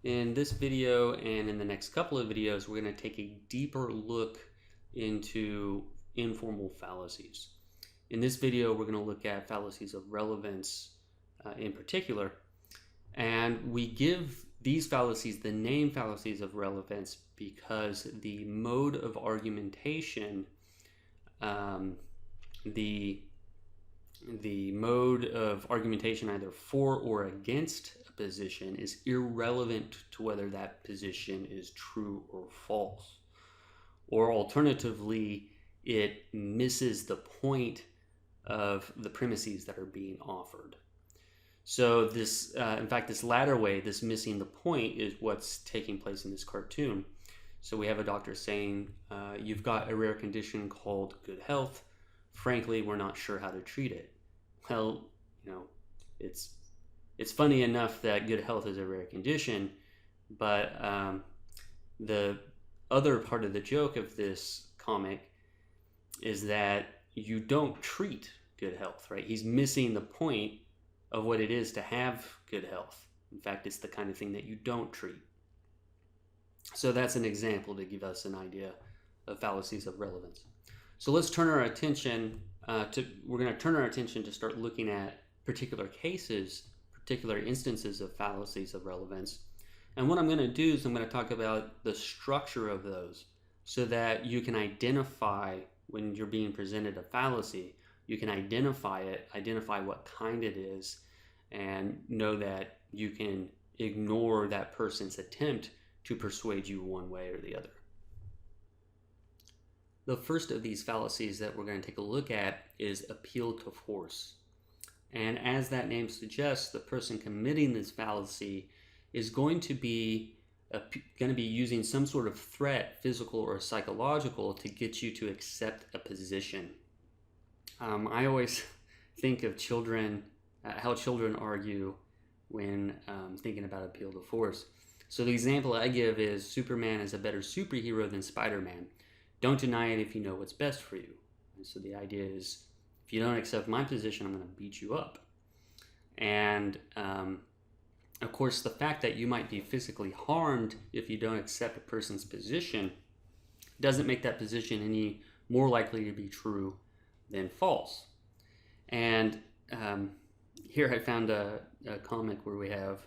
In this video and in the next couple of videos, we're going to take a deeper look into informal fallacies. In this video, we're going to look at fallacies of relevance in particular, and we give these fallacies the name fallacies of relevance because the mode of argumentation, the mode of argumentation either for or against a position is irrelevant to whether that position is true or false. Or alternatively, it misses the point of the premises that are being offered. So this, in fact, this latter way, this missing the point, is what's taking place in this cartoon. So we have a doctor saying, you've got a rare condition called good health. Frankly, we're not sure how to treat it. Well, it's funny enough that good health is a rare condition, but the other part of the joke of this comic is that you don't treat good health, right? He's missing the point of what it is to have good health. In fact, it's the kind of thing that you don't treat. So that's an example to give us an idea of fallacies of relevance. So let's turn our attention we're going to turn our attention to start looking at particular cases, particular instances of fallacies of relevance. And what I'm going to do is I'm going to talk about the structure of those so that you can identify when you're being presented a fallacy, you can identify it, identify what kind it is, and know that you can ignore that person's attempt to persuade you one way or the other. The first of these fallacies that we're going to take a look at is appeal to force. And as that name suggests, the person committing this fallacy is going to be using some sort of threat, physical or psychological, to get you to accept a position. I always think of children, how children argue when thinking about appeal to force. So the example I give is Superman is a better superhero than Spider-Man. Don't deny it if you know what's best for you. And so the idea is, if you don't accept my position, I'm going to beat you up. And of course, the fact that you might be physically harmed if you don't accept a person's position doesn't make that position any more likely to be true than false. And here I found a comic where we have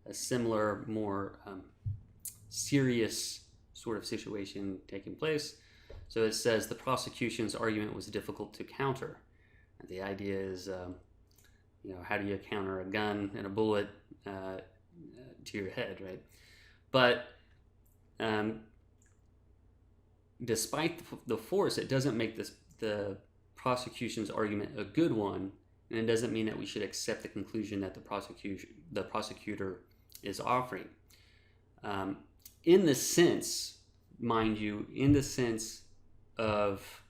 a similar, more serious sort of situation taking place. So it says the prosecution's argument was difficult to counter. And the idea is, how do you counter a gun and a bullet to your head, right? But despite the force, it doesn't make the prosecution's argument a good one, and it doesn't mean that we should accept the conclusion that the prosecutor is offering. In the sense, mind you, in the sense of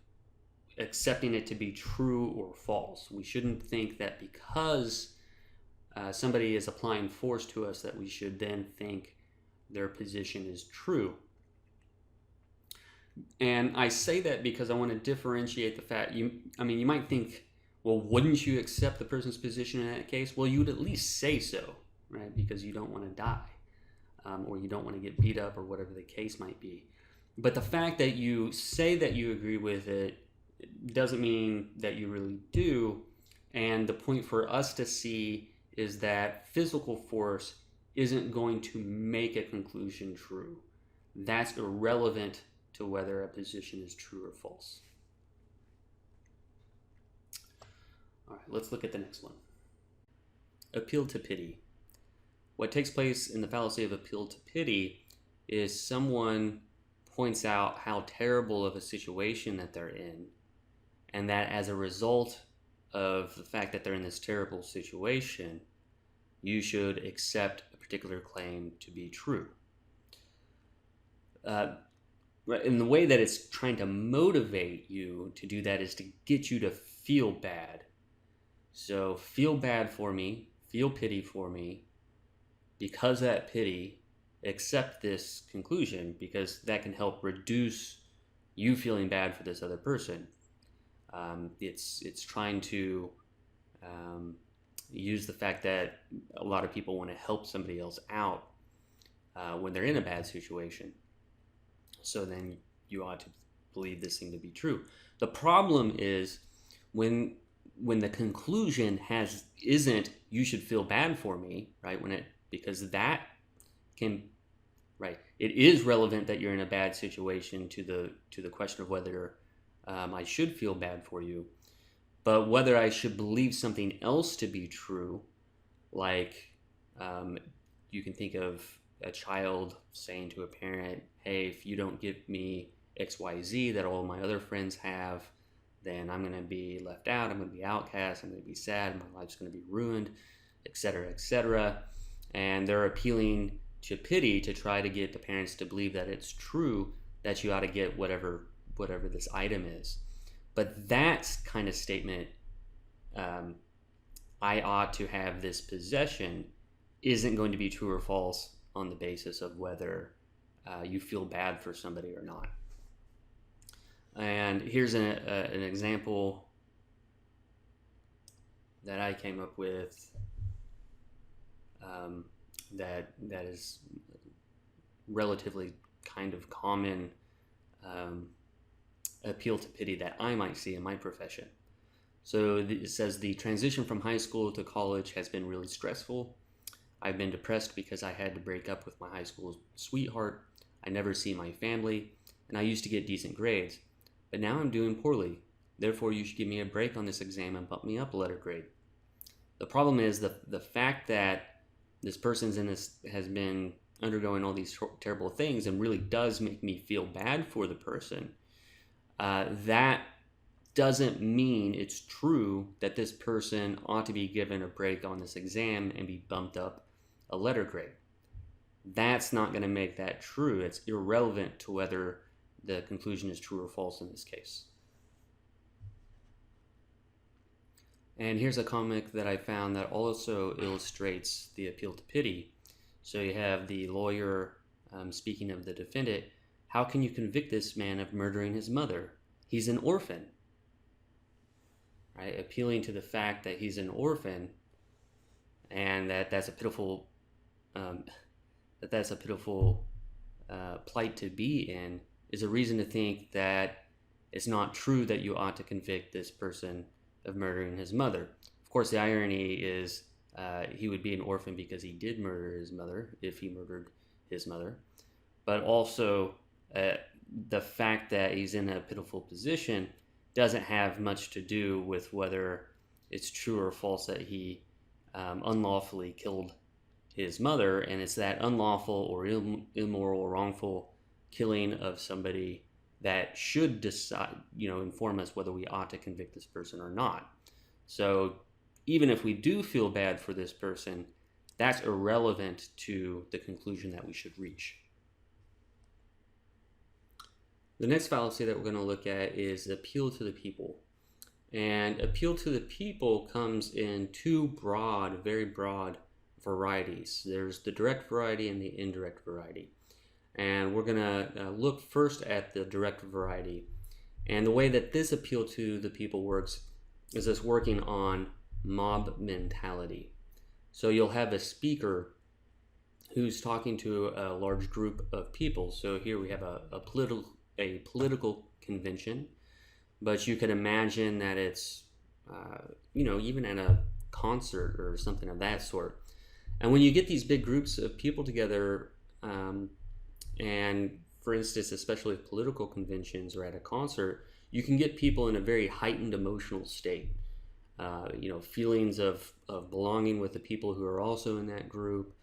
accepting it to be true or false. We shouldn't think that because somebody is applying force to us that we should then think their position is true. And I say that because I want to differentiate the fact, you might think, well, wouldn't you accept the person's position in that case? Well, you would at least say so, right? Because you don't want to die, or you don't want to get beat up, or whatever the case might be. But the fact that you say that you agree with it doesn't mean that you really do. And the point for us to see is that physical force isn't going to make a conclusion true. That's irrelevant to whether a position is true or false. All right, let's look at the next one. Appeal to pity. What takes place in the fallacy of appeal to pity is someone points out how terrible of a situation that they're in, and that as a result of the fact that they're in this terrible situation, you should accept a particular claim to be true. In the way that it's trying to motivate you to do that is to get you to feel bad. So feel bad for me, feel pity for me. Because of that pity, accept this conclusion, because that can help reduce you feeling bad for this other person. It's trying to use the fact that a lot of people want to help somebody else out when they're in a bad situation. So then you ought to believe this thing to be true. The problem is when the conclusion isn't you should feel bad for me, right? Because that can, right, it is relevant that you're in a bad situation to the question of whether I should feel bad for you, but whether I should believe something else to be true, like you can think of a child saying to a parent, hey, if you don't give me XYZ that all my other friends have, then I'm going to be left out, I'm going to be outcast, I'm going to be sad, my life's going to be ruined, etc., etc. And they're appealing to pity to try to get the parents to believe that it's true that you ought to get whatever this item is. But that kind of statement, I ought to have this possession, isn't going to be true or false on the basis of whether you feel bad for somebody or not. And here's an example that I came up with that is relatively kind of common appeal to pity that I might see in my profession. So it says, the transition from high school to college has been really stressful. I've been depressed because I had to break up with my high school sweetheart. I never see my family, and I used to get decent grades. But now I'm doing poorly. Therefore, you should give me a break on this exam and bump me up a letter grade. The problem is the fact that this person's has been undergoing all these terrible things and really does make me feel bad for the person. That doesn't mean it's true that this person ought to be given a break on this exam and be bumped up a letter grade. That's not going to make that true. It's irrelevant to whether the conclusion is true or false in this case. And here's a comic that I found that also illustrates the appeal to pity. So you have the lawyer speaking of the defendant. How can you convict this man of murdering his mother? He's an orphan. Right? Appealing to the fact that he's an orphan and that's a pitiful plight to be in is a reason to think that it's not true that you ought to convict this person of murdering his mother. Of course, the irony is he would be an orphan because he did murder his mother, if he murdered his mother. But also, the fact that he's in a pitiful position doesn't have much to do with whether it's true or false that he unlawfully killed his mother, and it's that unlawful or immoral or wrongful killing of somebody that should decide, inform us whether we ought to convict this person or not. So even if we do feel bad for this person, that's irrelevant to the conclusion that we should reach. The next fallacy that we're going to look at is appeal to the people. And appeal to the people comes in two very broad varieties. There's the direct variety and the indirect variety. And we're going to look first at the direct variety. And the way that this appeal to the people works is us working on mob mentality. So you'll have a speaker who's talking to a large group of people. So here we have a political convention, but you could imagine that it's, even at a concert or something of that sort. And when you get these big groups of people together, and for instance, especially at political conventions or at a concert, you can get people in a very heightened emotional state. Feelings of belonging with the people who are also in that group.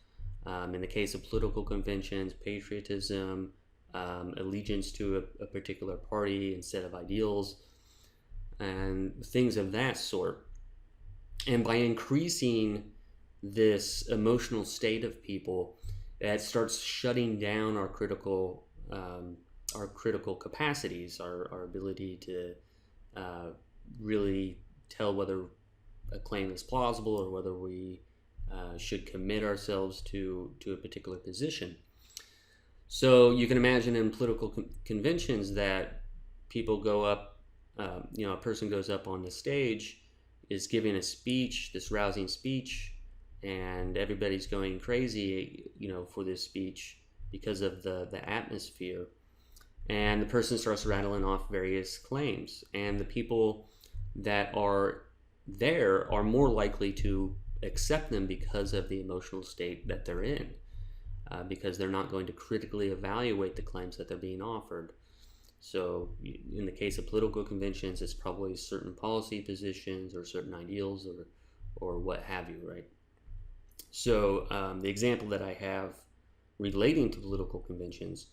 In the case of political conventions, patriotism, allegiance to a particular party instead of ideals, and things of that sort. And by increasing this emotional state of people, that starts shutting down our critical capacities, our ability to really tell whether a claim is plausible or whether we should commit ourselves to a particular position. So you can imagine in political conventions that people go up, a person goes up on the stage, is giving a speech, this rousing speech, and everybody's going crazy, for this speech because of the atmosphere. And the person starts rattling off various claims, and the people that are there are more likely to accept them because of the emotional state that they're in, because they're not going to critically evaluate the claims that they're being offered. So in the case of political conventions, it's probably certain policy positions or certain ideals or what have you, right? So the example that I have relating to political conventions,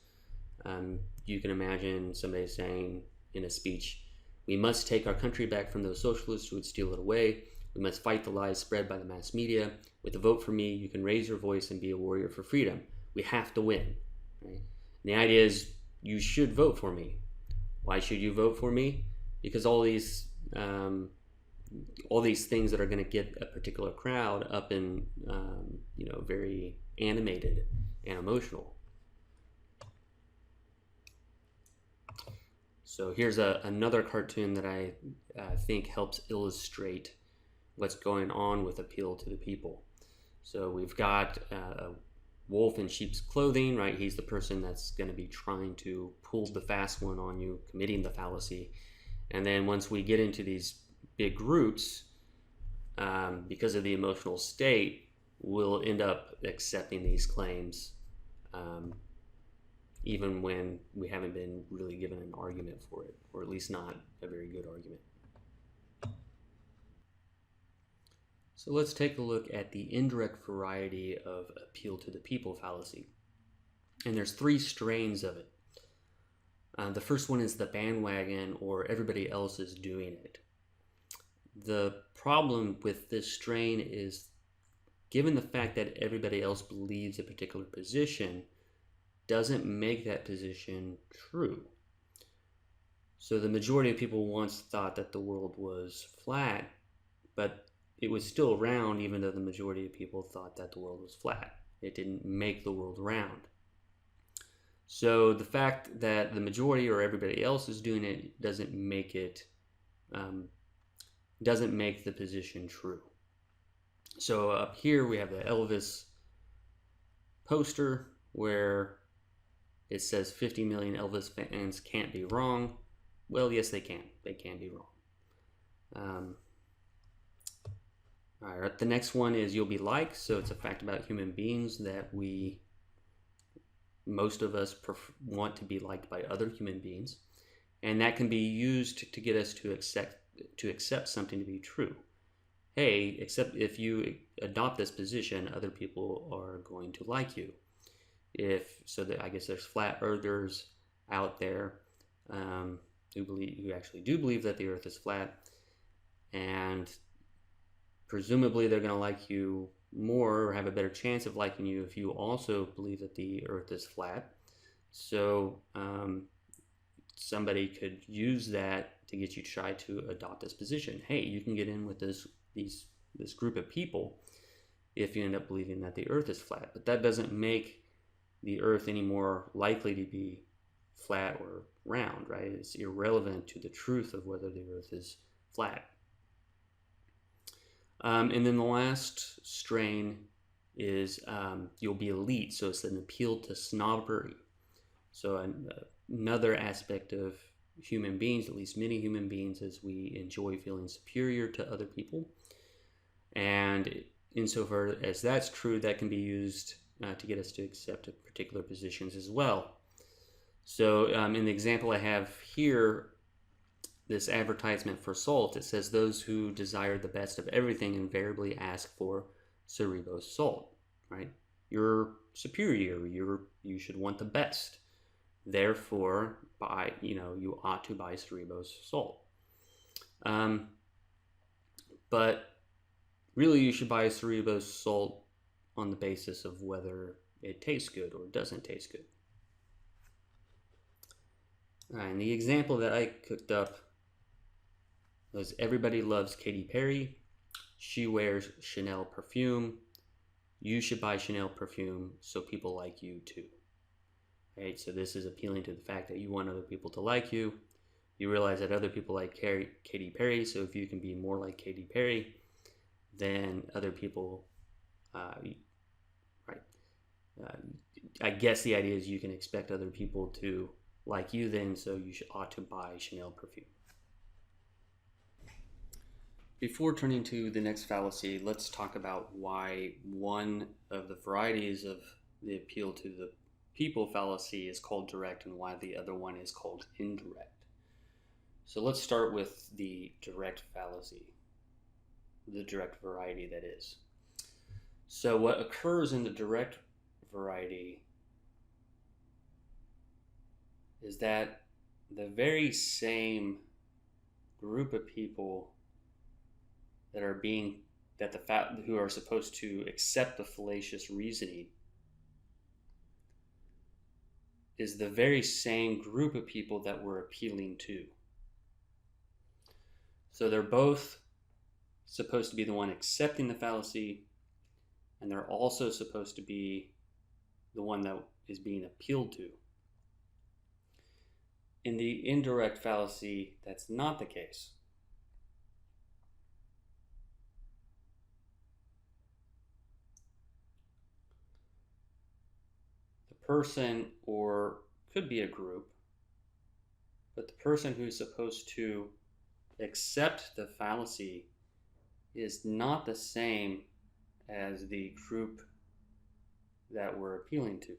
you can imagine somebody saying in a speech, "We must take our country back from those socialists who would steal it away. We must fight the lies spread by the mass media. With a vote for me, you can raise your voice and be a warrior for freedom. We have to win." Right? And the idea is you should vote for me. Why should you vote for me? Because all these things that are going to get a particular crowd up and very animated and emotional. So here's another cartoon that I think helps illustrate what's going on with appeal to the people. So we've got a wolf in sheep's clothing, right? He's the person that's going to be trying to pull the fast one on you, committing the fallacy. And then once we get into these big groups, because of the emotional state, we'll end up accepting these claims, even when we haven't been really given an argument for it, or at least not a very good argument. So let's take a look at the indirect variety of appeal to the people fallacy. And there's 3 strains of it. The first one is the bandwagon, or everybody else is doing it. The problem with this strain is, given the fact that everybody else believes a particular position, doesn't make that position true. So the majority of people once thought that the world was flat, but it was still round even though the majority of people thought that the world was flat. It didn't make the world round. So the fact that the majority or everybody else is doing it doesn't make the position true. So up here we have the Elvis poster where it says 50 million Elvis fans can't be wrong. Well, yes, they can. They can be wrong. All right, the next one is you'll be liked. So it's a fact about human beings that most of us want to be liked by other human beings. And that can be used to get us to accept something to be true. Hey, except if you adopt this position, other people are going to like you. I guess there's flat earthers out there who actually do believe that the earth is flat, and presumably they're going to like you more or have a better chance of liking you if you also believe that the earth is flat. So somebody could use that to get you to try to adopt this position. Hey, you can get in with this group of people if you end up believing that the earth is flat. But that doesn't make the earth any more likely to be flat or round, right? It's irrelevant to the truth of whether the earth is flat. And then the last strain is you'll be elite. So it's an appeal to snobbery. So another aspect of human beings, at least many human beings, is we enjoy feeling superior to other people. And insofar as that's true, that can be used to get us to accept particular positions as well. So in the example I have here, this advertisement for salt, it says those who desire the best of everything invariably ask for Cerritos salt, right? You're superior, you should want the best. Therefore, you ought to buy Cerritos salt. But really you should buy Cerritos salt on the basis of whether it tastes good or doesn't taste good. All right, and the example that I cooked up was everybody loves Katy Perry. She wears Chanel perfume. You should buy Chanel perfume so people like you too. Right, so this is appealing to the fact that you want other people to like you. You realize that other people like Katy Perry, so if you can be more like Katy Perry, then other people, I guess the idea is you can expect other people to like you then, so you ought to buy Chanel perfume. Before turning to the next fallacy, let's talk about why one of the varieties of the appeal to the people fallacy is called direct and why the other one is called indirect. So let's start with the direct fallacy, the direct variety, that is. So what occurs in the direct variety is that the very same group of people who are supposed to accept the fallacious reasoning is the very same group of people that we're appealing to. So they're both supposed to be the one accepting the fallacy, and they're also supposed to be the one that is being appealed to. In the indirect fallacy, that's not the case. The person, or could be a group, but the person who's supposed to accept the fallacy is not the same as the group that we're appealing to.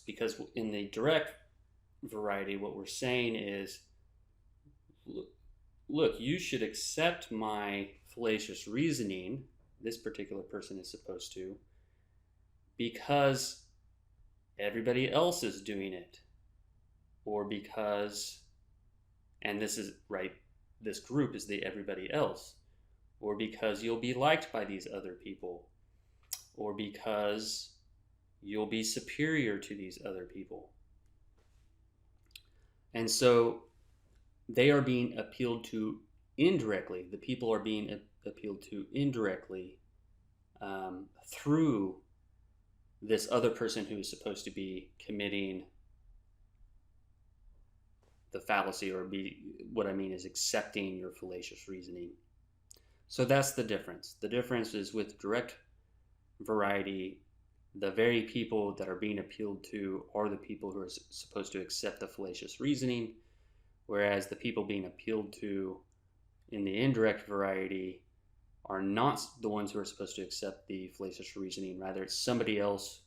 Because in the direct variety, what we're saying is, look, you should accept my fallacious reasoning, this particular person is supposed to, because everybody else is doing it, or because, and this is right, this group is the everybody else, or because you'll be liked by these other people, or because you'll be superior to these other people. And so they are being appealed to indirectly. The people are being appealed to indirectly through this other person who is supposed to be committing the fallacy, or what I mean is accepting your fallacious reasoning. So that's the difference. The difference is with direct variety, the very people that are being appealed to are the people who are supposed to accept the fallacious reasoning, whereas the people being appealed to in the indirect variety are not the ones who are supposed to accept the fallacious reasoning. Rather, it's somebody else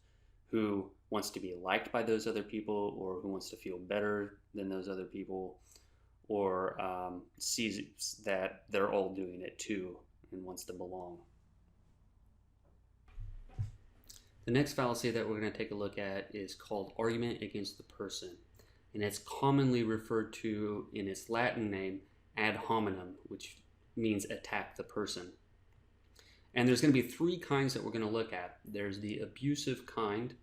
who wants to be liked by those other people, or who wants to feel better than those other people, or sees that they're all doing it too and wants to belong. The next fallacy that we're going to take a look at is called argument against the person, and it's commonly referred to in its Latin name ad hominem, which means attack the person. And there's going to be three kinds that we're going to look at. There's the abusive kind,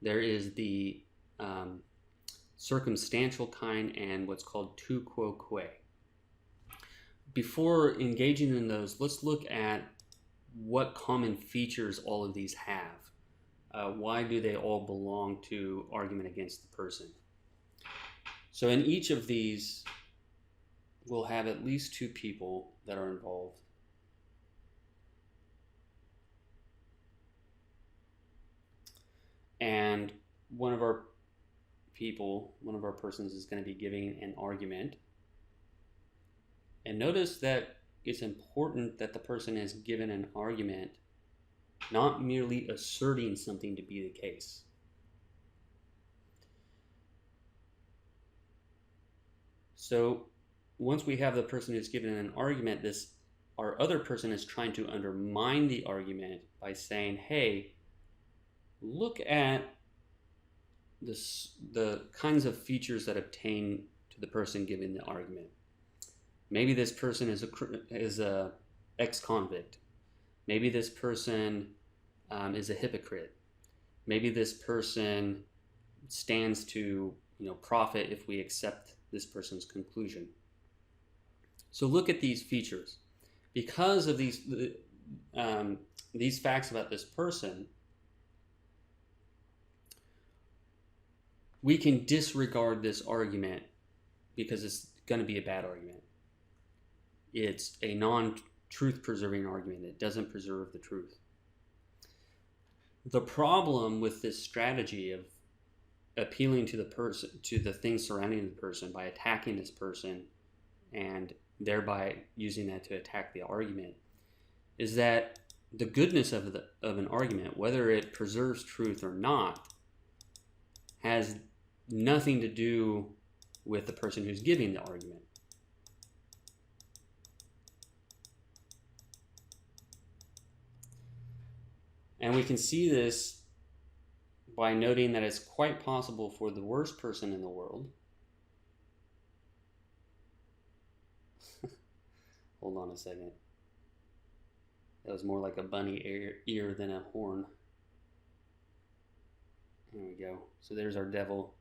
there is the circumstantial kind, and what's called tu quoque. Before engaging in those, let's look at what common features all of these have. Why do they all belong to argument against the person? So in each of these, we'll have at least two people that are involved. And one of our persons is going to be giving an argument. And notice that it's important that the person is given an argument, not merely asserting something to be the case. So once we have the person who's given an argument, our other person is trying to undermine the argument by saying, hey, look at the kinds of features that obtain to the person giving the argument. Maybe this person is a ex-convict. Maybe this person is a hypocrite. Maybe this person stands to profit if we accept this person's conclusion. So look at these features. Because of these facts about this person, we can disregard this argument because going to be a bad argument. It's a non-truth preserving argument. It doesn't preserve the truth. The problem with this strategy of appealing to the person, to the things surrounding the person by attacking this person and thereby using that to attack the argument, is that the goodness of an argument, whether it preserves truth or not, has nothing to do with the person who's giving the argument. And we can see this by noting that it's quite possible for the worst person in the world. Hold on a second. That was more like a bunny ear than a horn. There we go. So there's our devil.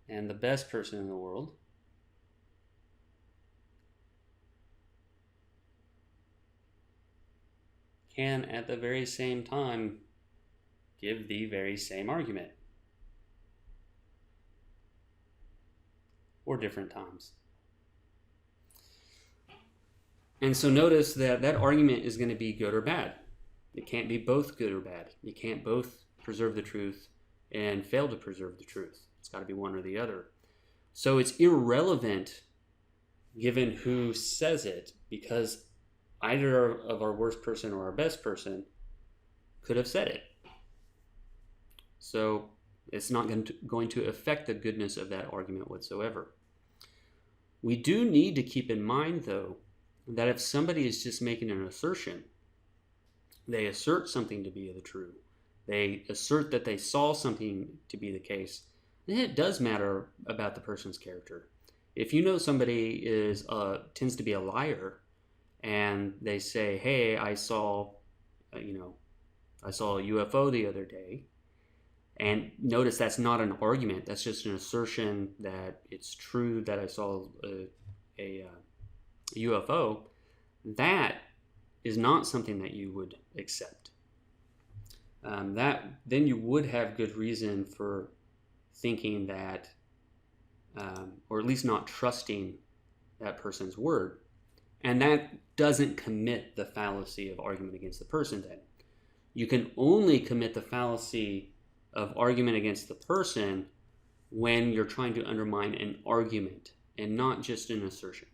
And the best person in the world can at the very same time give the very same argument. Or different times. And so notice that that argument is going to be good or bad. It can't be both good or bad. You can't both preserve the truth and fail to preserve the truth. It's got to be one or the other. So it's irrelevant given who says it, because either of our worst person or our best person could have said it. So it's not going to affect the goodness of that argument whatsoever. We do need to keep in mind, though, that if somebody is just making an assertion, they assert something to be the true, they assert that they saw something to be the case, then it does matter about the person's character. If you know somebody tends to be a liar, and they say, "Hey, I saw a UFO the other day," and notice that's not an argument, that's just an assertion that it's true that I saw a UFO, that is not something that you would accept. Then you would have good reason for thinking that, or at least not trusting that person's word. And that doesn't commit the fallacy of argument against the person then. You can only commit the fallacy of argument against the person when you're trying to undermine an argument and not just an assertion.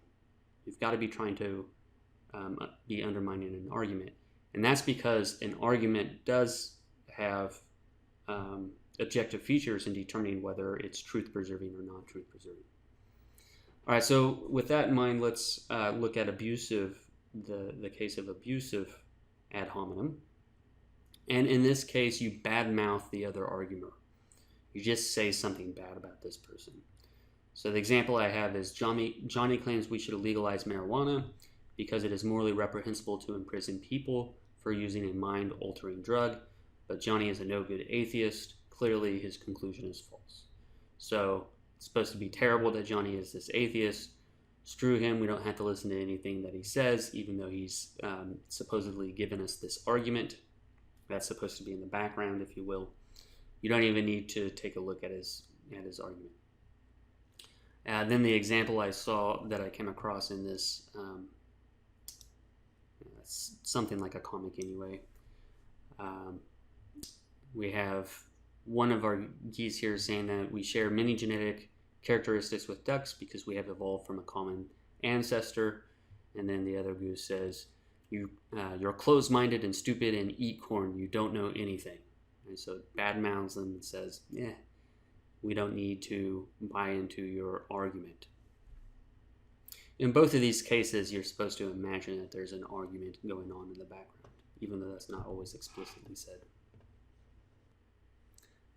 You've got to be trying to be undermining an argument. And that's because an argument does have objective features in determining whether it's truth-preserving or not truth-preserving. All right, so with that in mind, let's look at the case of abusive ad hominem. And in this case, you badmouth the other arguer. You just say something bad about this person. So the example I have is Johnny claims we should legalize marijuana because it is morally reprehensible to imprison people for using a mind-altering drug, but Johnny is a no-good atheist. Clearly, his conclusion is false. So it's supposed to be terrible that Johnny is this atheist. Screw him. We don't have to listen to anything that he says, even though he's supposedly given us this argument. That's supposed to be in the background, if you will. You don't even need to take a look at his argument. Then the example I saw that I came across in this, something like a comic anyway. We have one of our geese here saying that we share many genetic characteristics with ducks because we have evolved from a common ancestor. And then the other goose says, you're closed-minded and stupid and eat corn. You don't know anything. And so it badmouths them and says, we don't need to buy into your argument. In both of these cases, you're supposed to imagine that there's an argument going on in the background, even though that's not always explicitly said.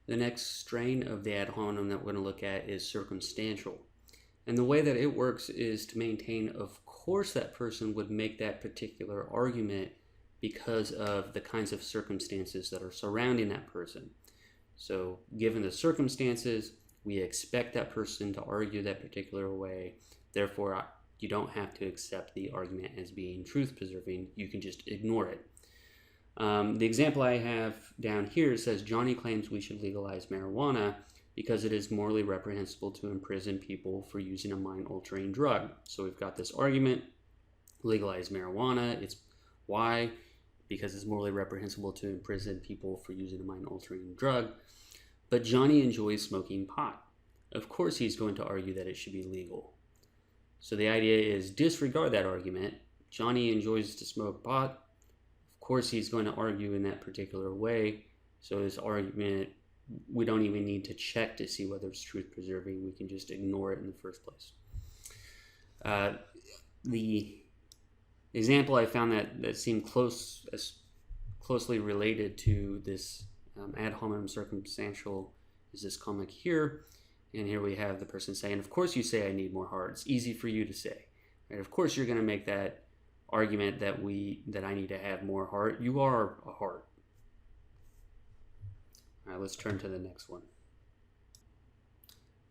The next strain of the ad hominem that we're going to look at is circumstantial. And the way that it works is to maintain, of course, that person would make that particular argument because of the kinds of circumstances that are surrounding that person. So given the circumstances, we expect that person to argue that particular way. Therefore, you don't have to accept the argument as being truth-preserving. You can just ignore it. The example I have down here says Johnny claims we should legalize marijuana because it is morally reprehensible to imprison people for using a mind-altering drug. So we've got this argument, legalize marijuana. It's why? Because it's morally reprehensible to imprison people for using a mind-altering drug. But Johnny enjoys smoking pot. Of course he's going to argue that it should be legal. So the idea is disregard that argument. Johnny enjoys to smoke pot. Of course he's going to argue in that particular way. So this argument, we don't even need to check to see whether it's truth preserving. We can just ignore it in the first place. The example I found that seemed closely related to this ad hominem circumstantial is this comic here. And here we have the person saying, of course you say I need more heart. It's easy for you to say. Right? Of course you're going to make that argument that I need to have more heart. You are a heart. All right, let's turn to the next one.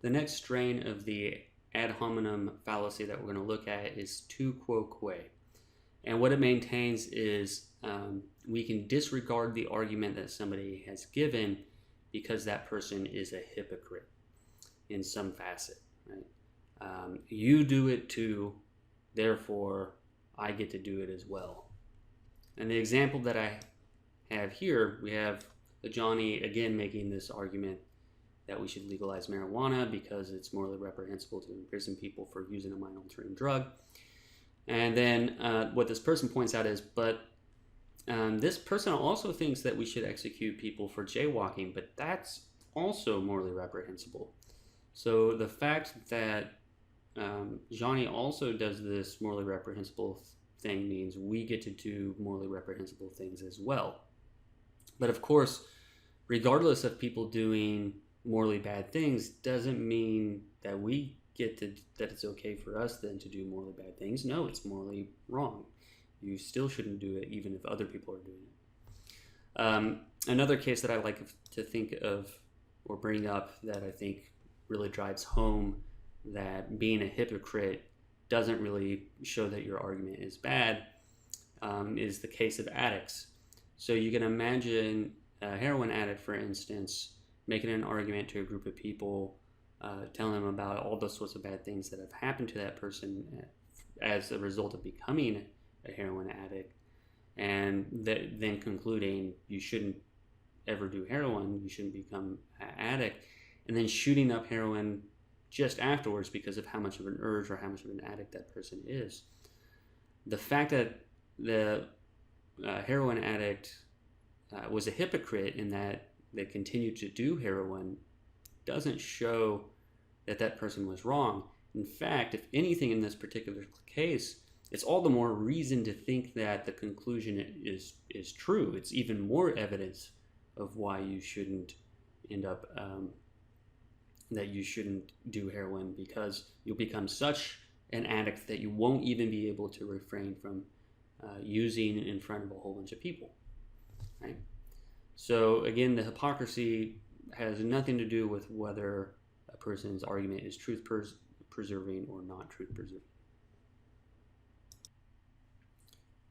The next strain of the ad hominem fallacy that we're going to look at is tu quo que. And what it maintains is we can disregard the argument that somebody has given because that person is a hypocrite in some facet. Right? You do it too, therefore I get to do it as well. And the example that I have here, we have Johnny again making this argument that we should legalize marijuana because it's morally reprehensible to imprison people for using a mind-altering drug. And then what this person points out is, but this person also thinks that we should execute people for jaywalking, but that's also morally reprehensible. So the fact that Johnny also does this morally reprehensible thing means we get to do morally reprehensible things as well. But of course, regardless of people doing morally bad things, doesn't mean that we get to, that it's okay for us then to do morally bad things. No, it's morally wrong. You still shouldn't do it even if other people are doing it. Another case that I like to think of or bring up that I think really drives home that being a hypocrite doesn't really show that your argument is bad is the case of addicts. So you can imagine a heroin addict, for instance, making an argument to a group of people, telling them about all those sorts of bad things that have happened to that person as a result of becoming a heroin addict, and then concluding you shouldn't ever do heroin, you shouldn't become an addict, and then shooting up heroin just afterwards because of how much of an urge or how much of an addict that person is. The fact that the heroin addict was a hypocrite in that they continued to do heroin doesn't show that that person was wrong. In fact, if anything in this particular case, it's all the more reason to think that the conclusion is true. It's even more evidence of why you shouldn't end up, that you shouldn't do heroin, because you'll become such an addict that you won't even be able to refrain from using in front of a whole bunch of people, right? So again, the hypocrisy has nothing to do with whether a person's argument is truth preserving or not truth preserving.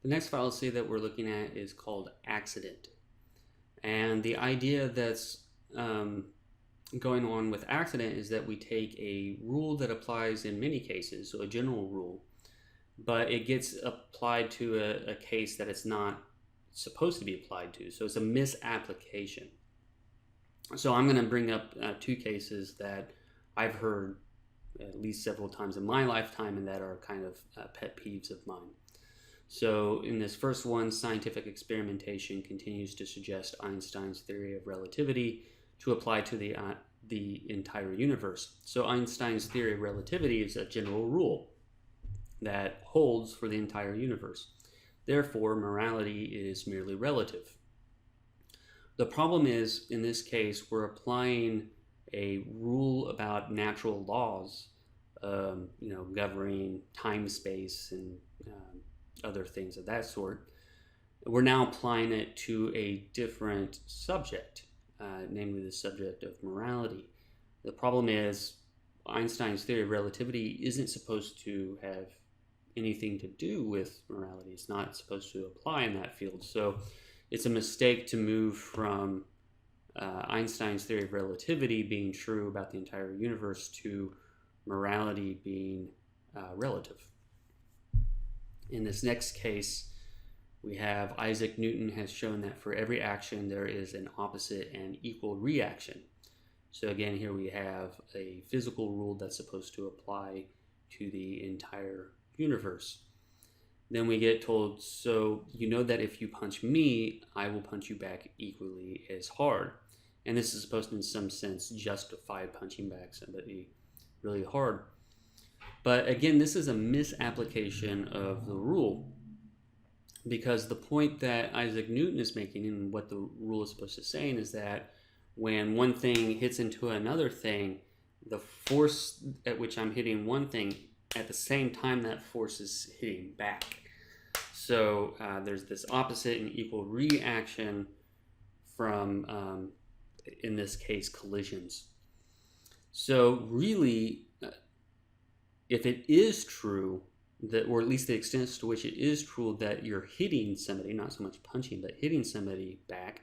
The next fallacy that we're looking at is called accident. And the idea that's going on with accident is that we take a rule that applies in many cases, so a general rule, but it gets applied to a case that it's not supposed to be applied to. So it's a misapplication. So I'm going to bring up two cases that I've heard at least several times in my lifetime and that are kind of pet peeves of mine. So in this first one, scientific experimentation continues to suggest Einstein's theory of relativity to apply to the entire universe. So Einstein's theory of relativity is a general rule that holds for the entire universe. Therefore, morality is merely relative. The problem is, in this case, we're applying a rule about natural laws, governing time, space, and other things of that sort. We're now applying it to a different subject, namely the subject of morality. The problem is Einstein's theory of relativity isn't supposed to have anything to do with morality. It's not supposed to apply in that field. So it's a mistake to move from Einstein's theory of relativity being true about the entire universe to morality being relative. In this next case, we have Isaac Newton has shown that for every action there is an opposite and equal reaction. So again, here we have a physical rule that's supposed to apply to the entire universe. Then we get told, so you know that if you punch me, I will punch you back equally as hard. And this is supposed to, in some sense, justify punching back somebody really hard. But again, this is a misapplication of the rule, because the point that Isaac Newton is making and what the rule is supposed to say is that when one thing hits into another thing, the force at which I'm hitting one thing, at the same time that force is hitting back. So there's this opposite and equal reaction from, in this case, collisions. So really, if it is true that, or at least the extent to which it is true that you're hitting somebody, not so much punching, but hitting somebody back,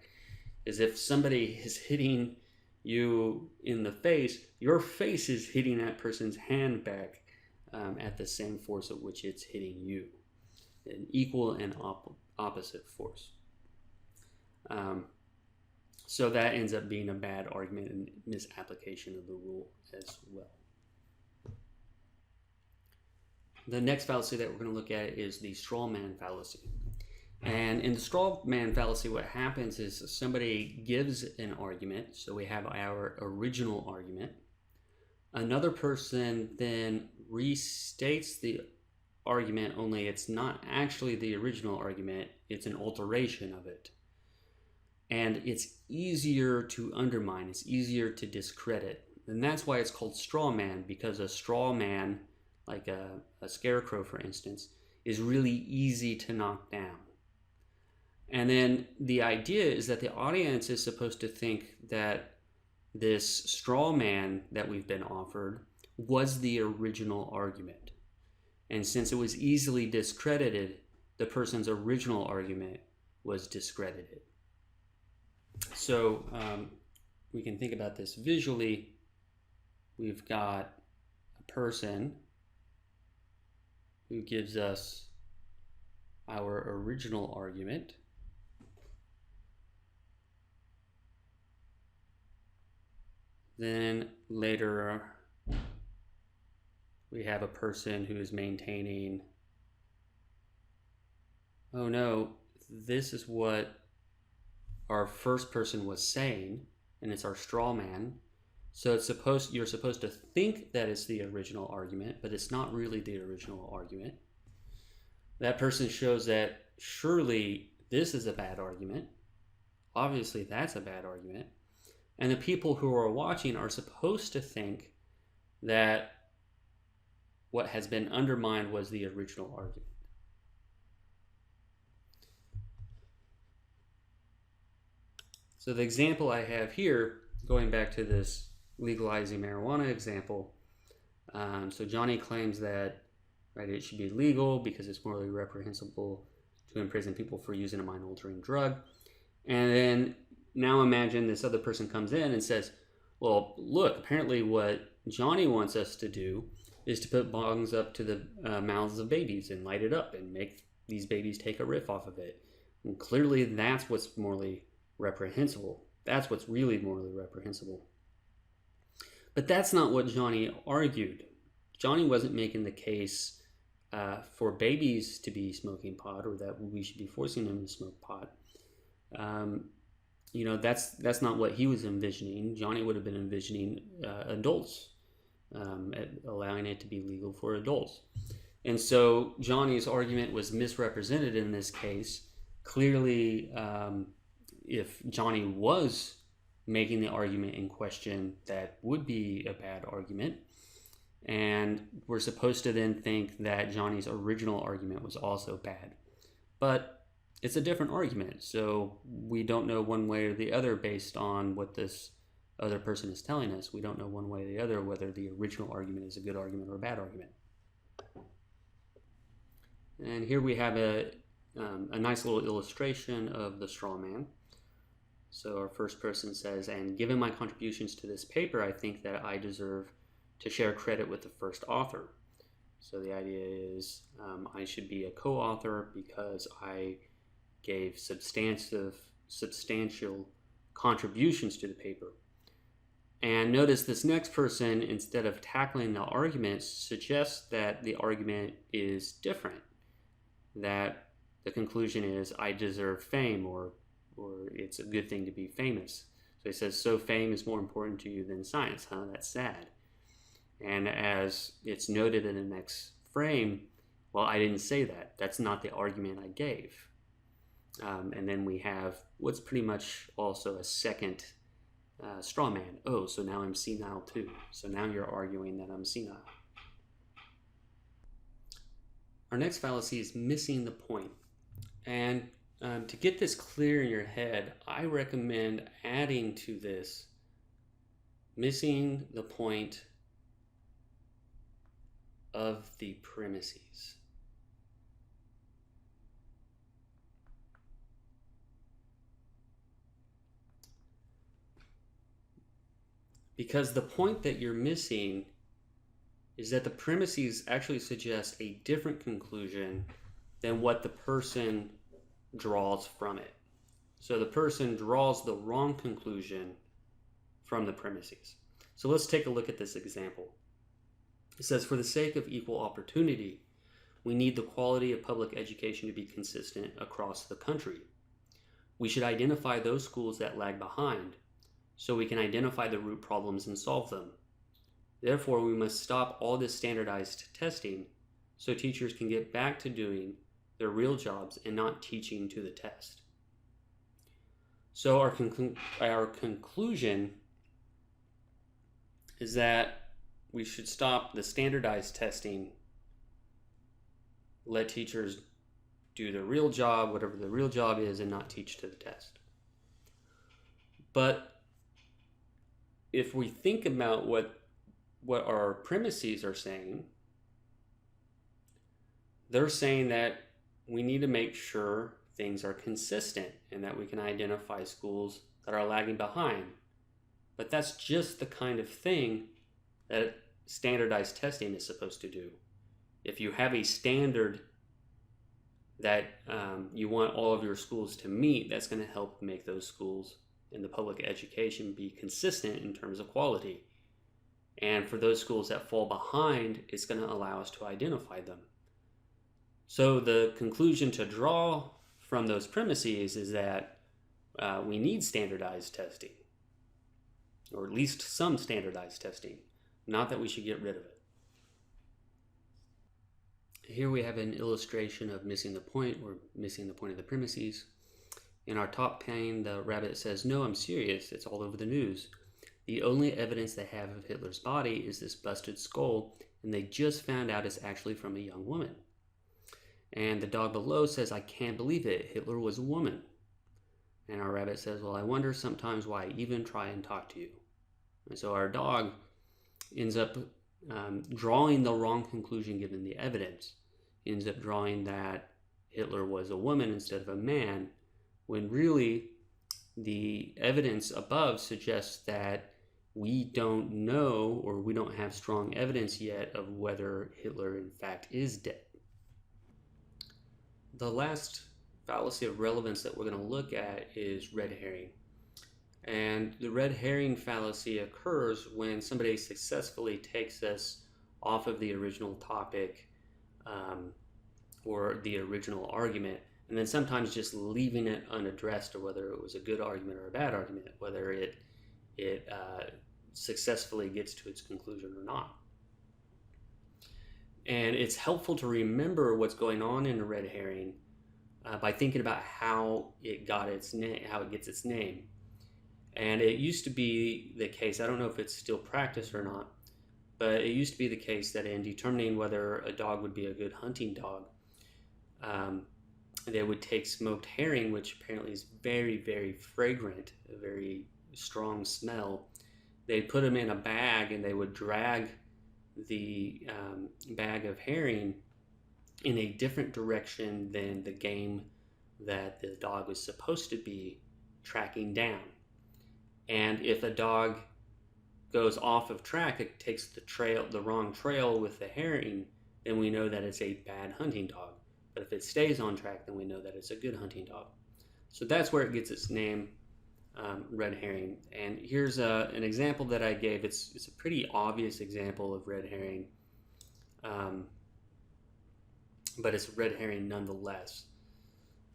is if somebody is hitting you in the face, your face is hitting that person's hand back at the same force at which it's hitting you. An equal and opposite force. So that ends up being a bad argument and misapplication of the rule as well. The next fallacy that we're going to look at is the straw man fallacy. And in the straw man fallacy, what happens is somebody gives an argument. So we have our original argument. Another person then restates the argument, only it's not actually the original argument, it's an alteration of it. And it's easier to undermine, it's easier to discredit. And that's why it's called straw man, because a straw man, like a scarecrow for instance, is really easy to knock down. And then the idea is that the audience is supposed to think that this straw man that we've been offered was the original argument. And since it was easily discredited, the person's original argument was discredited. So we can think about this visually. We've got a person who gives us our original argument. Then later we have a person who is maintaining, oh no, this is what our first person was saying, and it's our straw man. So you're supposed to think that it's the original argument, but it's not really the original argument. That person shows that surely this is a bad argument. Obviously that's a bad argument. And the people who are watching are supposed to think that what has been undermined was the original argument. So the example I have here, going back to this legalizing marijuana example, so Johnny claims that it should be legal because it's morally reprehensible to imprison people for using a mind-altering drug. And then now imagine this other person comes in and says, well, look, apparently what Johnny wants us to do is to put bongs up to the mouths of babies and light it up and make these babies take a riff off of it. And clearly that's what's morally reprehensible. That's what's really morally reprehensible. But that's not what Johnny argued. Johnny wasn't making the case for babies to be smoking pot, or that we should be forcing them to smoke pot. That's not what he was envisioning. Johnny would have been envisioning adults, allowing it to be legal for adults. And so Johnny's argument was misrepresented in this case. Clearly, if Johnny was making the argument in question, that would be a bad argument. And we're supposed to then think that Johnny's original argument was also bad. But it's a different argument, so we don't know one way or the other based on what this other person is telling us. We don't know one way or the other whether the original argument is a good argument or a bad argument. And here we have a nice little illustration of the straw man. So our first person says, and given my contributions to this paper, I think that I deserve to share credit with the first author. So the idea is I should be a co-author because I gave substantial contributions to the paper. And notice this next person, instead of tackling the argument, suggests that the argument is different, that the conclusion is I deserve fame, or it's a good thing to be famous. So he says, so fame is more important to you than science, huh? That's sad. And as it's noted in the next frame, well, I didn't say that. That's not the argument I gave. And then we have what's pretty much also a second straw man. Oh, so now I'm senile too. So now you're arguing that I'm senile. Our next fallacy is missing the point. And to get this clear in your head, I recommend adding to this missing the point of the premises. Because the point that you're missing is that the premises actually suggest a different conclusion than what the person draws from it. So the person draws the wrong conclusion from the premises. So let's take a look at this example. It says, for the sake of equal opportunity, we need the quality of public education to be consistent across the country. We should identify those schools that lag behind so we can identify the root problems and solve them. Therefore, we must stop all this standardized testing so teachers can get back to doing their real jobs and not teaching to the test. So our conclusion is that we should stop the standardized testing, let teachers do their real job, whatever the real job is, and not teach to the test. But if we think about what our premises are saying, they're saying that we need to make sure things are consistent and that we can identify schools that are lagging behind. But that's just the kind of thing that standardized testing is supposed to do. If you have a standard that you want all of your schools to meet, that's going to help make those schools in the public education be consistent in terms of quality. And for those schools that fall behind, it's going to allow us to identify them. So the conclusion to draw from those premises is that we need standardized testing, or at least some standardized testing, not that we should get rid of it. Here we have an illustration of missing the point, or missing the point of the premises. In our top pane, the rabbit says, no, I'm serious, it's all over the news. The only evidence they have of Hitler's body is this busted skull, and they just found out it's actually from a young woman. And the dog below says, I can't believe it, Hitler was a woman. And our rabbit says, well, I wonder sometimes why I even try and talk to you. And so our dog ends up drawing the wrong conclusion given the evidence. He ends up drawing that Hitler was a woman instead of a man, when really the evidence above suggests that we don't know, or we don't have strong evidence yet of whether Hitler in fact is dead. The last fallacy of relevance that we're going to look at is red herring. And the red herring fallacy occurs when somebody successfully takes us off of the original topic or the original argument, and then sometimes just leaving it unaddressed, or whether it was a good argument or a bad argument, whether it successfully gets to its conclusion or not. And it's helpful to remember what's going on in a red herring by thinking about how it got its name, how it gets its name. And it used to be the case, I don't know if it's still practiced or not, but it used to be the case that in determining whether a dog would be a good hunting dog, they would take smoked herring, which apparently is very, very fragrant, a very strong smell. They'd put them in a bag and they would drag the bag of herring in a different direction than the game that the dog was supposed to be tracking down. And if a dog goes off of track, it takes the wrong trail with the herring, then we know that it's a bad hunting dog. But if it stays on track, then we know that it's a good hunting dog. So that's where it gets its name, red herring. And here's an example that I gave. It's a pretty obvious example of red herring, but it's red herring nonetheless.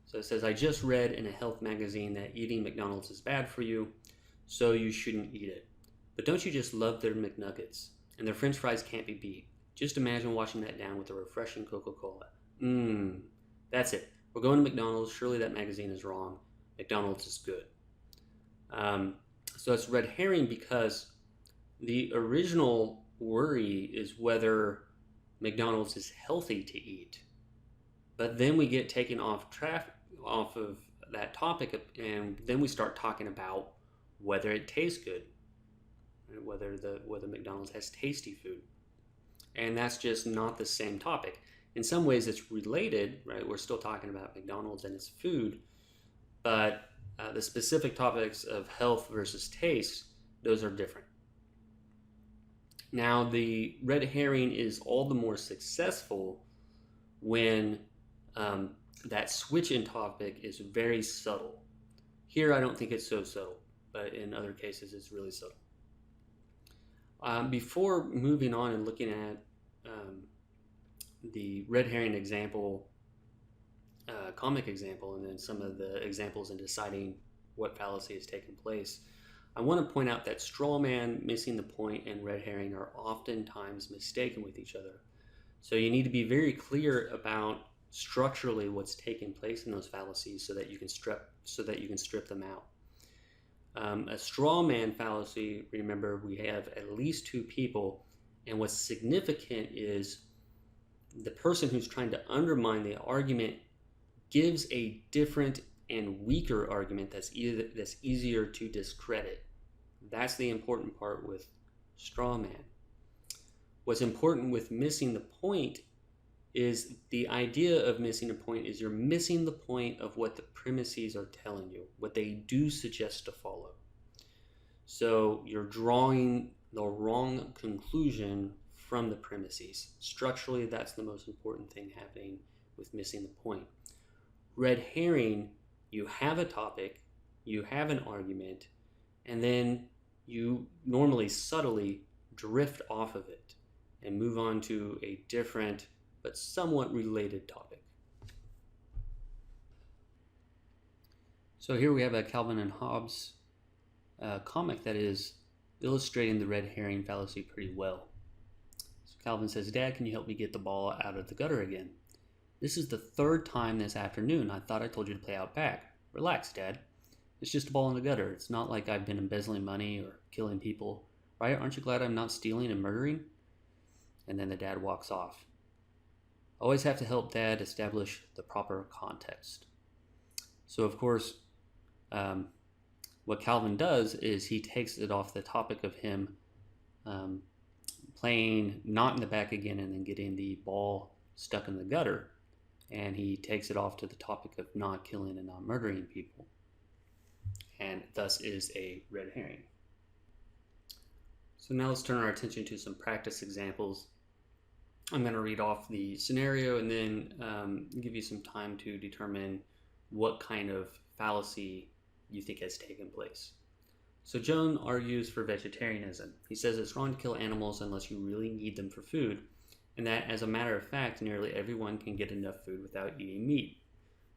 So it says, I just read in a health magazine that eating McDonald's is bad for you, so you shouldn't eat it. But don't you just love their McNuggets? And their French fries can't be beat. Just imagine washing that down with a refreshing Coca-Cola. That's it. We're going to McDonald's. Surely that magazine is wrong. McDonald's is good. So it's red herring because the original worry is whether McDonald's is healthy to eat. But then we get taken off of that topic, and then we start talking about whether it tastes good, right? Whether McDonald's has tasty food. And that's just not the same topic. In some ways it's related, right? We're still talking about McDonald's and its food, but the specific topics of health versus taste, those are different. Now, the red herring is all the more successful when that switch in topic is very subtle. Here, I don't think it's so subtle, but in other cases, it's really subtle. Before moving on and looking at the red herring example, comic example, and then some of the examples in deciding what fallacy has taken place, I want to point out that straw man, missing the point, and red herring are oftentimes mistaken with each other. So you need to be very clear about structurally what's taking place in those fallacies so that you can strip them out. A straw man fallacy, remember, we have at least two people, and what's significant is the person who's trying to undermine the argument gives a different and weaker argument that's easier to discredit. That's the important part with straw man. What's important with missing the point is the idea of missing a point is you're missing the point of what the premises are telling you, what they do suggest to follow. So you're drawing the wrong conclusion from the premises. Structurally, that's the most important thing happening with missing the point. Red herring, you have a topic, you have an argument, and then you normally subtly drift off of it and move on to a different but somewhat related topic. So here we have a Calvin and Hobbes comic that is illustrating the red herring fallacy pretty well. So Calvin says, Dad, can you help me get the ball out of the gutter again? This is the third time this afternoon. I thought I told you to play out back. Relax, Dad. It's just a ball in the gutter. It's not like I've been embezzling money or killing people. Right? Aren't you glad I'm not stealing and murdering? And then the dad walks off. Always have to help Dad establish the proper context. So, of course, what Calvin does is he takes it off the topic of him playing not in the back again and then getting the ball stuck in the gutter. And he takes it off to the topic of not killing and not murdering people. And thus is a red herring. So now let's turn our attention to some practice examples. I'm going to read off the scenario and then give you some time to determine what kind of fallacy you think has taken place. So Joan argues for vegetarianism. He says it's wrong to kill animals unless you really need them for food, and that, as a matter of fact, nearly everyone can get enough food without eating meat.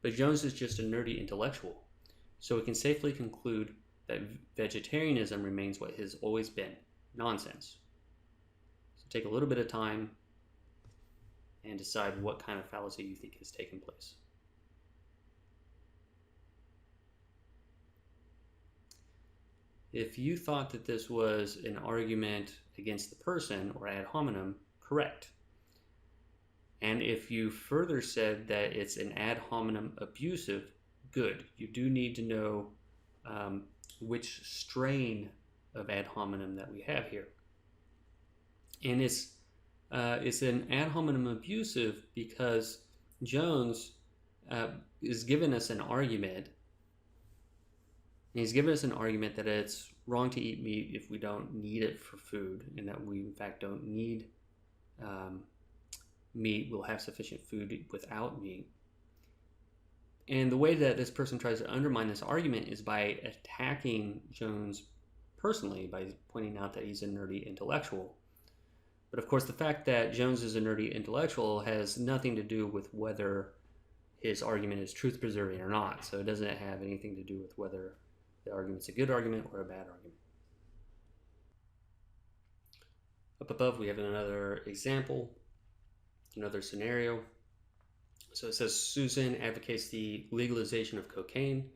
But Jones is just a nerdy intellectual, so we can safely conclude that vegetarianism remains what has always been, nonsense. So take a little bit of time and decide what kind of fallacy you think has taken place. If you thought that this was an argument against the person or ad hominem, correct. And if you further said that it's an ad hominem abusive, good. You do need to know which strain of ad hominem that we have here. And it's an ad hominem abusive because Jones is giving us an argument And he's given us an argument that it's wrong to eat meat if we don't need it for food, and that we, in fact, don't need meat. We'll have sufficient food without meat. And the way that this person tries to undermine this argument is by attacking Jones personally, by pointing out that he's a nerdy intellectual. But of course, the fact that Jones is a nerdy intellectual has nothing to do with whether his argument is truth-preserving or not. So it doesn't have anything to do with whether the argument's a good argument or a bad argument. Up above, we have another example, another scenario. So it says, Susan advocates the legalization of cocaine,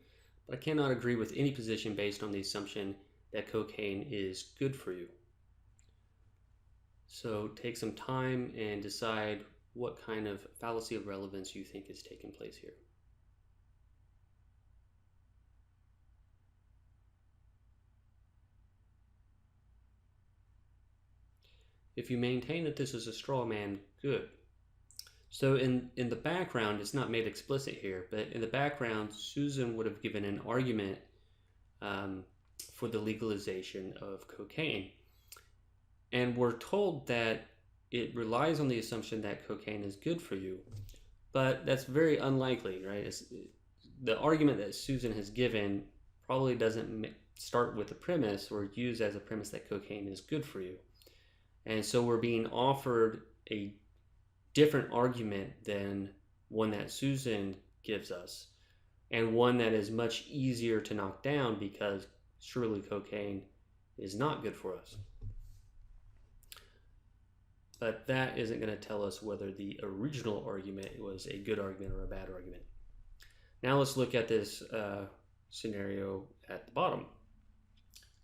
but I cannot agree with any position based on the assumption that cocaine is good for you. So take some time and decide what kind of fallacy of relevance you think is taking place here. If you maintain that this is a straw man, good. So in the background, it's not made explicit here, but in the background, Susan would have given an argument for the legalization of cocaine. And we're told that it relies on the assumption that cocaine is good for you, but that's very unlikely, right? The argument that Susan has given probably doesn't start with the premise or use as a premise that cocaine is good for you. And so we're being offered a different argument than one that Susan gives us, and one that is much easier to knock down because surely cocaine is not good for us. But that isn't going to tell us whether the original argument was a good argument or a bad argument. Now let's look at this scenario at the bottom.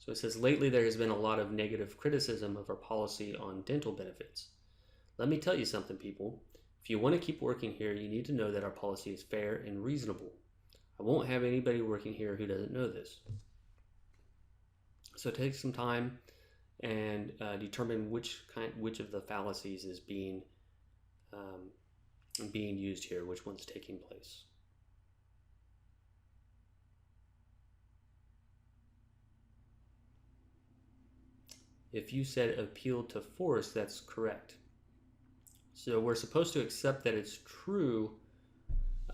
So it says, lately there has been a lot of negative criticism of our policy on dental benefits. Let me tell you something, people. If you want to keep working here, you need to know that our policy is fair and reasonable. I won't have anybody working here who doesn't know this. So take some time and determine which of the fallacies is being used here, which one's taking place. If you said appeal to force, that's correct. So we're supposed to accept that it's true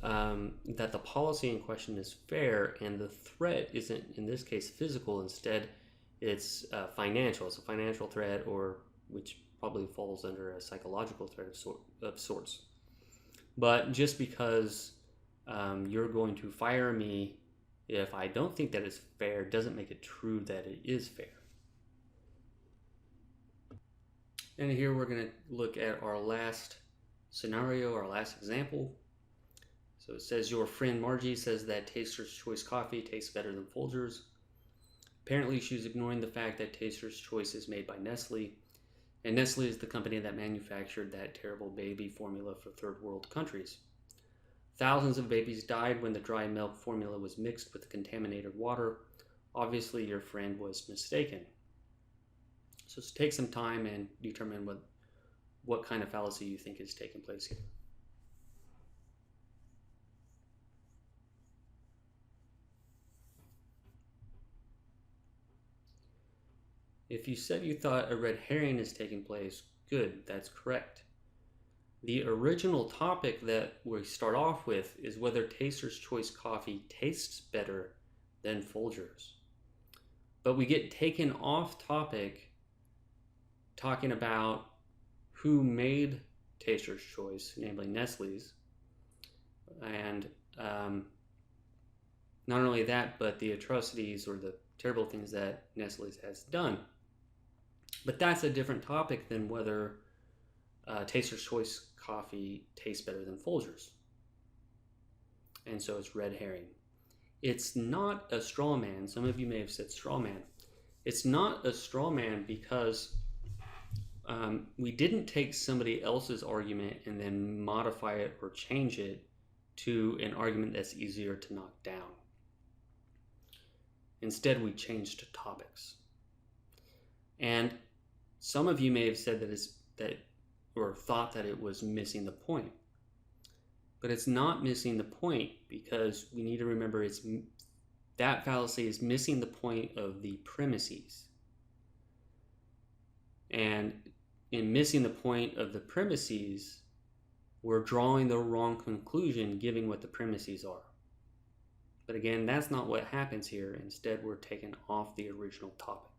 that the policy in question is fair, and the threat isn't, in this case, physical. Instead, it's financial. It's a financial threat, or which probably falls under a psychological threat of sorts. But just because you're going to fire me if I don't think that it's fair doesn't make it true that it is fair. And here we're going to look at our last scenario, our last example. So it says, your friend Margie says that Taster's Choice coffee tastes better than Folgers. Apparently she's ignoring the fact that Taster's Choice is made by Nestle, and Nestle is the company that manufactured that terrible baby formula for third world countries. Thousands of babies died when the dry milk formula was mixed with contaminated water. Obviously your friend was mistaken. So take some time and determine what kind of fallacy you think is taking place here. If you said you thought a red herring is taking place, good, that's correct. The original topic that we start off with is whether Taster's Choice coffee tastes better than Folgers. But we get taken off topic talking about who made Taster's Choice, namely Nestle's, and not only that, but the atrocities or the terrible things that Nestle's has done. But that's a different topic than whether Taster's Choice coffee tastes better than Folgers. And so it's red herring. It's not a straw man. Some of you may have said straw man. It's not a straw man because we didn't take somebody else's argument and then modify it or change it to an argument that's easier to knock down. Instead, we changed topics. And some of you may have said or thought that it was missing the point. But it's not missing the point, because we need to remember that fallacy is missing the point of the premises. And in missing the point of the premises, we're drawing the wrong conclusion given what the premises are. But again, that's not what happens here. Instead, we're taken off the original topic.